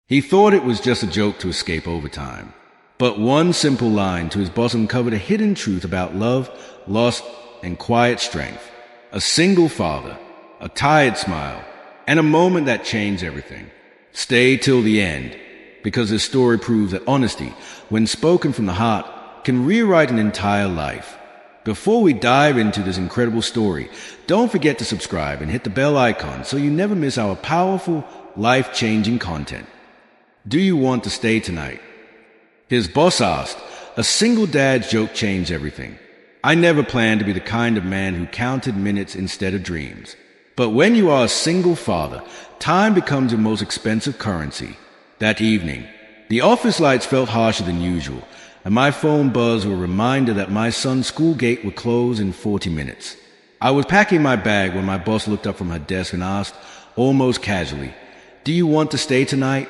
He thought it was just a joke to escape overtime. But one simple line to his boss uncovered a hidden truth about love, loss, and quiet strength. A single father, a tired smile, and a moment that changed everything. Stay till the end, because this story proves that honesty, when spoken from the heart, can rewrite an entire life. Before we dive into this incredible story, don't forget to subscribe and hit the bell icon so you never miss our powerful, life-changing content. Do you want to stay tonight? His boss asked. A single dad's joke changed everything. I never planned to be the kind of man who counted minutes instead of dreams. But when you are a single father, time becomes your most expensive currency. That evening, the office lights felt harsher than usual, and my phone buzzed with a reminder that my son's school gate would close in 40 minutes. I was packing my bag when my boss looked up from her desk and asked, almost casually, "Do you want to stay tonight?"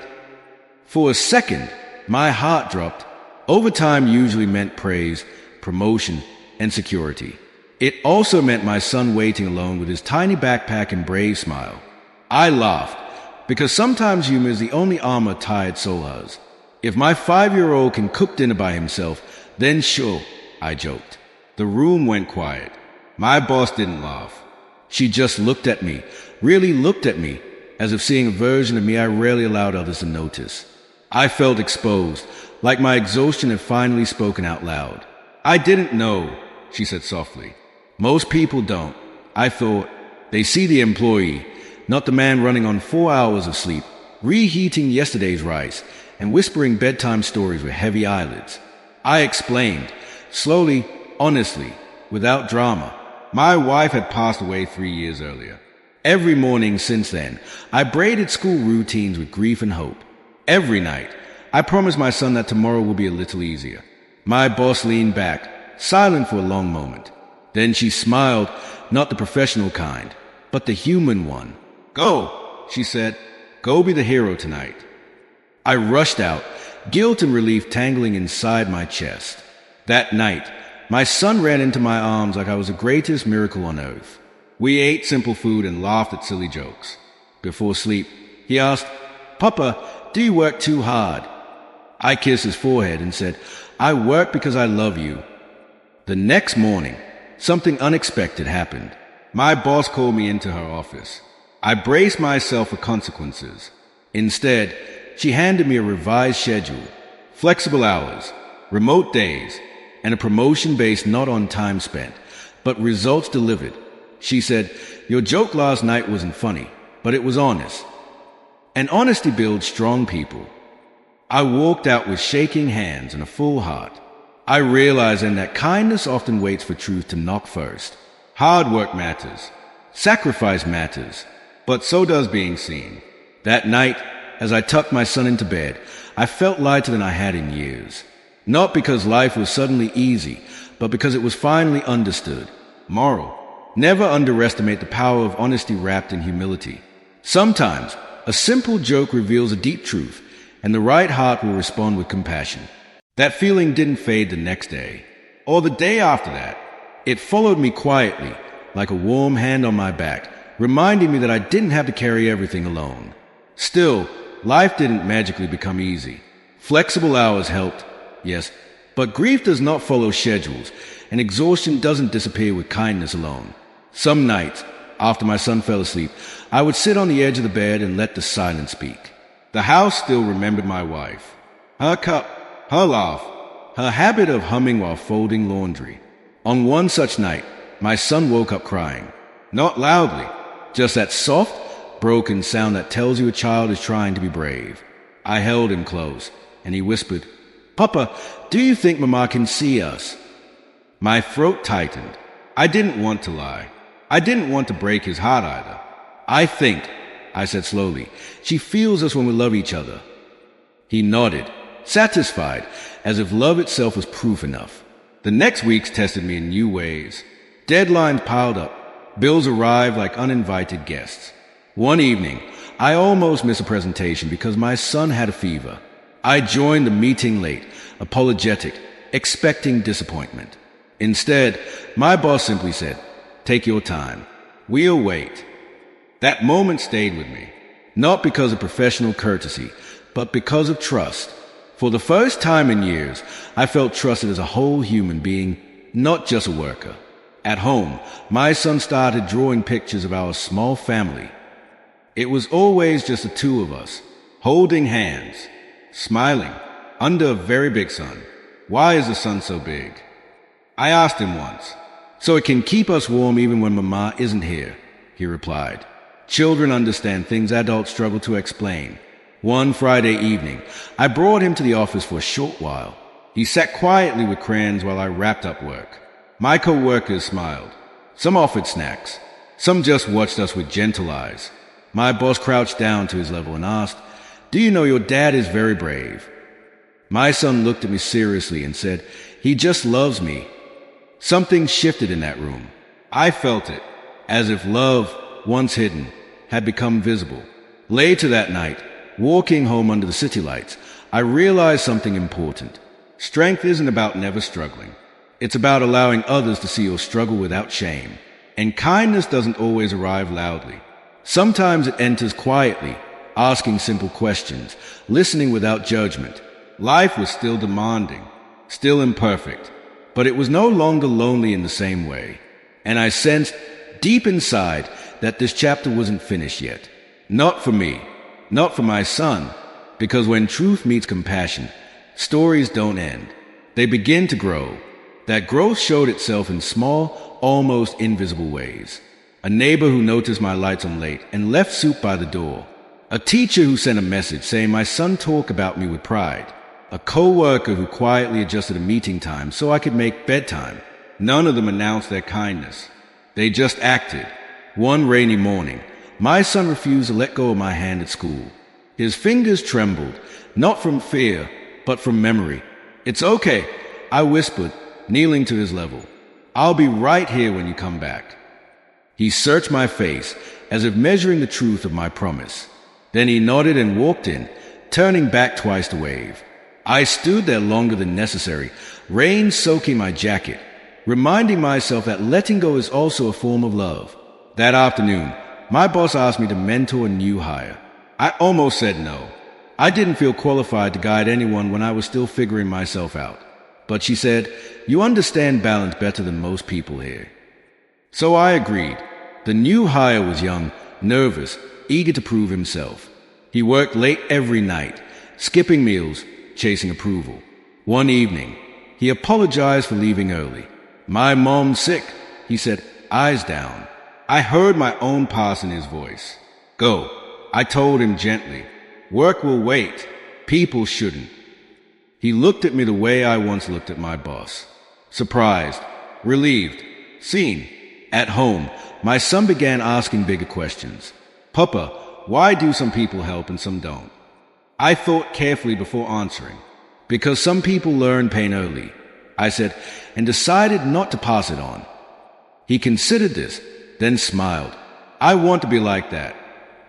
For a second, my heart dropped. Overtime usually meant praise, promotion, and security. It also meant my son waiting alone with his tiny backpack and brave smile. I laughed, because sometimes humor is the only armor a tired soul has. If my 5-year-old can cook dinner by himself, then sure, I joked. The room went quiet. My boss didn't laugh. She just looked at me, really looked at me, as if seeing a version of me I rarely allowed others to notice. I felt exposed, like my exhaustion had finally spoken out loud. "I didn't know," she said softly. "Most people don't. I thought they see the employee, not the man running on 4 hours of sleep, reheating yesterday's rice, and whispering bedtime stories with heavy eyelids." I explained, slowly, honestly, without drama. My wife had passed away 3 years earlier. Every morning since then, I braided school routines with grief and hope. Every night, I promised my son that tomorrow will be a little easier. My boss leaned back, silent for a long moment. Then she smiled, not the professional kind, but the human one. "Go," she said. "Go be the hero tonight." I rushed out, guilt and relief tangling inside my chest. That night, my son ran into my arms like I was the greatest miracle on earth. We ate simple food and laughed at silly jokes. Before sleep, he asked, "Papa, do you work too hard?" I kissed his forehead and said, "I work because I love you." The next morning, something unexpected happened. My boss called me into her office. I braced myself for consequences. Instead, she handed me a revised schedule, flexible hours, remote days, and a promotion based not on time spent, but results delivered. She said, "Your joke last night wasn't funny, but it was honest. And honesty builds strong people." I walked out with shaking hands and a full heart. I realized then that kindness often waits for truth to knock first. Hard work matters. Sacrifice matters. But so does being seen. That night, as I tucked my son into bed, I felt lighter than I had in years. Not because life was suddenly easy, but because it was finally understood. Moral: never underestimate the power of honesty wrapped in humility. Sometimes, a simple joke reveals a deep truth, and the right heart will respond with compassion. That feeling didn't fade the next day, or the day after that. It followed me quietly, like a warm hand on my back, reminding me that I didn't have to carry everything alone. Still, life didn't magically become easy. Flexible hours helped, yes, but grief does not follow schedules, and exhaustion doesn't disappear with kindness alone. Some nights, after my son fell asleep, I would sit on the edge of the bed and let the silence speak. The house still remembered my wife. Her cup, her laugh, her habit of humming while folding laundry. On one such night, my son woke up crying. Not loudly, just that soft, broken sound that tells you a child is trying to be brave. I held him close, and he whispered, "Papa, do you think Mama can see us?" My throat tightened. I didn't want to lie. I didn't want to break his heart either. "I think," I said slowly, "she feels us when we love each other." He nodded, satisfied, as if love itself was proof enough. The next weeks tested me in new ways. Deadlines piled up. Bills arrived like uninvited guests. One evening, I almost missed a presentation because my son had a fever. I joined the meeting late, apologetic, expecting disappointment. Instead, my boss simply said, "Take your time. We'll wait." That moment stayed with me, not because of professional courtesy, but because of trust. For the first time in years, I felt trusted as a whole human being, not just a worker. At home, my son started drawing pictures of our small family. It was always just the two of us, holding hands, smiling, under a very big sun. Why is the sun so big? I asked him once. So it can keep us warm even when Mama isn't here, he replied. Children understand things adults struggle to explain. One Friday evening, I brought him to the office for a short while. He sat quietly with crayons while I wrapped up work. My co-workers smiled. Some offered snacks. Some just watched us with gentle eyes. My boss crouched down to his level and asked, "Do you know your dad is very brave?" My son looked at me seriously and said, "He just loves me." Something shifted in that room. I felt it, as if love, once hidden, had become visible. Later that night, walking home under the city lights, I realized something important. Strength isn't about never struggling. It's about allowing others to see your struggle without shame. And kindness doesn't always arrive loudly. Sometimes it enters quietly, asking simple questions, listening without judgment. Life was still demanding, still imperfect, but it was no longer lonely in the same way. And I sensed deep inside that this chapter wasn't finished yet. Not for me, not for my son, because when truth meets compassion, stories don't end. They begin to grow. That growth showed itself in small, almost invisible ways. A neighbor who noticed my lights on late and left soup by the door. A teacher who sent a message saying my son talked about me with pride. A co-worker who quietly adjusted a meeting time so I could make bedtime. None of them announced their kindness. They just acted. One rainy morning, my son refused to let go of my hand at school. His fingers trembled, not from fear, but from memory. "It's okay," I whispered, kneeling to his level. "I'll be right here when you come back." He searched my face, as if measuring the truth of my promise. Then he nodded and walked in, turning back twice to wave. I stood there longer than necessary, rain soaking my jacket, reminding myself that letting go is also a form of love. That afternoon, my boss asked me to mentor a new hire. I almost said no. I didn't feel qualified to guide anyone when I was still figuring myself out. But she said, "You understand balance better than most people here." So I agreed. The new hire was young, nervous, eager to prove himself. He worked late every night, skipping meals, chasing approval. One evening, he apologized for leaving early. "My mom's sick," he said, eyes down. I heard my own pause in his voice. "Go," I told him gently. "Work will wait. People shouldn't." He looked at me the way I once looked at my boss. Surprised, relieved, seen. At home, my son began asking bigger questions. "Papa, why do some people help and some don't?" I thought carefully before answering. "Because some people learn pain early," I said, and decided not to pass it on. He considered this, then smiled. "I want to be like that,"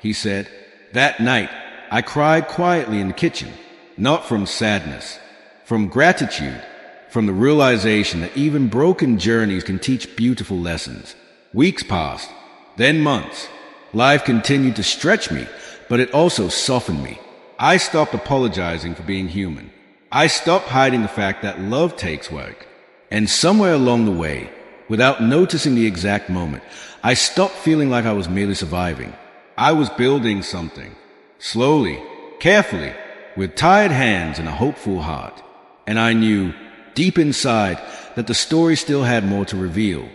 he said. That night, I cried quietly in the kitchen, not from sadness, from gratitude, from the realization that even broken journeys can teach beautiful lessons. Weeks passed, then months. Life continued to stretch me, but it also softened me. I stopped apologizing for being human. I stopped hiding the fact that love takes work. And somewhere along the way, without noticing the exact moment, I stopped feeling like I was merely surviving. I was building something. Slowly, carefully, with tired hands and a hopeful heart. And I knew, deep inside, that the story still had more to reveal.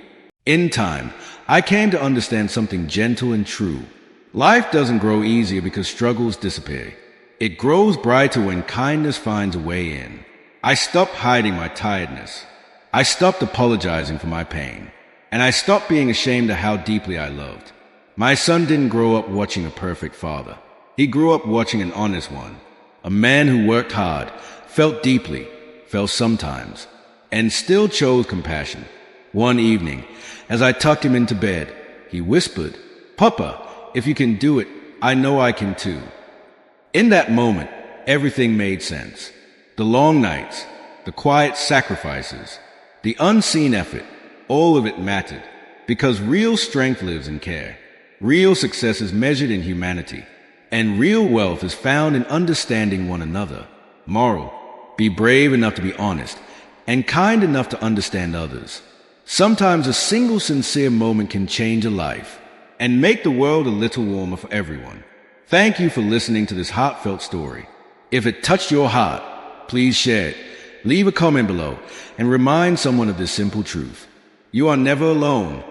In time, I came to understand something gentle and true. Life doesn't grow easier because struggles disappear. It grows brighter when kindness finds a way in. I stopped hiding my tiredness. I stopped apologizing for my pain. And I stopped being ashamed of how deeply I loved. My son didn't grow up watching a perfect father. He grew up watching an honest one. A man who worked hard, felt deeply, fell sometimes, and still chose compassion. One evening, as I tucked him into bed, he whispered, "Papa, if you can do it, I know I can too." In that moment, everything made sense. The long nights, the quiet sacrifices, the unseen effort, all of it mattered, because real strength lives in care. Real success is measured in humanity. And real wealth is found in understanding one another. Moral: be brave enough to be honest, and kind enough to understand others. Sometimes a single sincere moment can change a life and make the world a little warmer for everyone. Thank you for listening to this heartfelt story. If it touched your heart, please share it, leave a comment below, and remind someone of this simple truth. You are never alone.